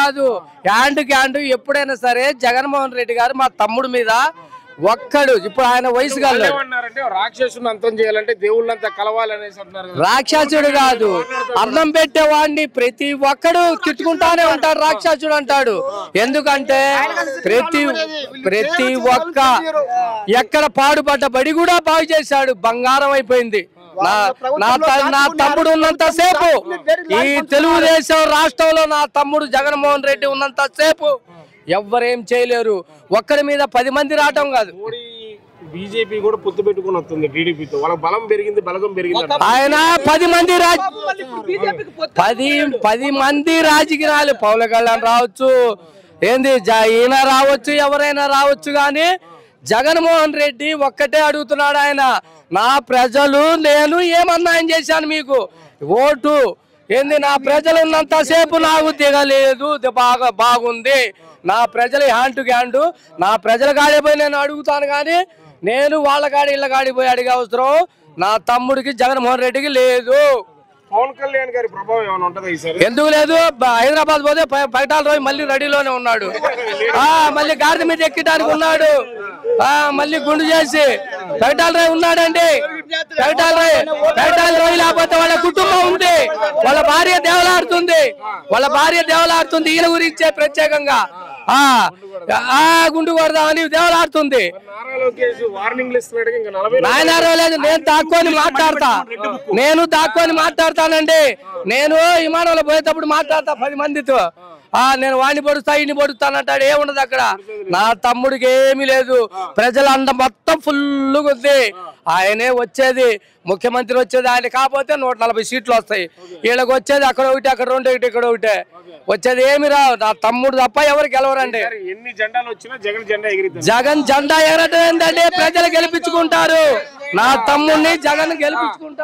కాదు హ్యాండ్ ఎప్పుడైనా సరే జగన్మోహన్ రెడ్డి గారు మా తమ్ముడు మీద ఒక్కడు ఇప్పుడు ఆయన వయసు కాదు రాక్షసుని అంతం చేయాలంటే దేవుళ్ళంతా కలవాలనేసి అంటున్నారు. రాక్షసుడు కాదు అన్నం పెట్టేవాడిని ప్రతి ఒక్కడు తిట్టుకుంటానే ఉంటాడు రాక్షసుడు అంటాడు. ఎందుకంటే ప్రతి ఒక్క ఎక్కడ పాడుపడ్డ బడి కూడా బాగు చేశాడు, బంగారం అయిపోయింది. నా తమ్ముడు ఉన్నంత సేపు ఈ తెలుగుదేశం రాష్ట్రంలో నా తమ్ముడు జగన్మోహన్ రెడ్డి ఉన్నంత సేపు ఎవ్వరేం చేయలేరు. ఒక్కడి మీద 10 మంది రావటం కాదు. బీజేపీ కూడా పొత్తు పెట్టుకుని వస్తుంది టీడీపీతో, వాళ్ళ బలం పెరిగింది, బలగం పెరిగింది. ఆయన 10 మంది రాజకీయాలు పవన్ కళ్యాణ్ రావచ్చు, ఏంది ఈయన రావచ్చు, ఎవరైనా రావచ్చు. కానీ జగన్మోహన్ రెడ్డి ఒక్కటే అడుగుతున్నాడు. ఆయన నా ప్రజలు నేను ఏమన్నాయం చేశాను మీకు ఓటు ఏంది, నా ప్రజలు ఉన్నంత సేపు నాకు దిగలేదు, బాగుంది. నా ప్రజలు హ్యాండ్ టు హ్యాండ్ నా ప్రజల కాడిపోయి నేను అడుగుతాను. కానీ నేను వాళ్ళ కాడి ఇళ్ళ కాడిపోయి అడిగే అవసరం నా తమ్ముడికి జగన్మోహన్ రెడ్డికి లేదు. పవన్ కళ్యాణ్ గారి ప్రభావం ఏమైనా ఉంటుందా ఈసారి? ఎందుకు లేదు? హైదరాబాద్ పోతే పైటాల రోజు మళ్ళీ రెడీలోనే ఉన్నాడు. మళ్ళీ గాడిద మీద ఎక్కడానికి ఉన్నాడు. మళ్ళీ గుండు చేసి పైటాల రాయ్ ఉన్నాడండి. పైటాల రాయ్ లేకపోతే వాళ్ళ కుటుంబం ఉంది, వాళ్ళ భార్య దేవలాడుతుంది. ఈయన గురించే ప్రత్యేకంగా గుండు కొడదామని దేవలాడుతుంది. నాయనారో లేదు, నేను దాక్కొని మాట్లాడతానండి. నేను విమానంలో పోయేటప్పుడు మాట్లాడతా 10 మందితో. నేను వాడిని పొడుస్తా ఇన్ని పొడుస్తానంటాడు. ఏముండదు అక్కడ. నా తమ్ముడికి ఏమీ లేదు. ప్రజల అండ మొత్తం ఫుల్గా ఉంది. ఆయనే వచ్చేది, ముఖ్యమంత్రి వచ్చేది ఆయన. కాకపోతే 140 సీట్లు వస్తాయి. వీళ్ళకి వచ్చేది అక్కడ ఒకటి, అక్కడ 2 ఇక్కడ ఒకటే వచ్చేది. ఏమి రావు. నా తమ్ముడు తప్ప ఎవరు గెలవరండి. ఎన్ని జెండాలు వచ్చినా జగన్ జెండా ఎగిరిద్దాం. జగన్ జెండా ఎగరటం ఏంటంటే ప్రజలు గెలిపించుకుంటారు. నా తమ్ముడిని జగన్ గెలిపించుకుంటారు.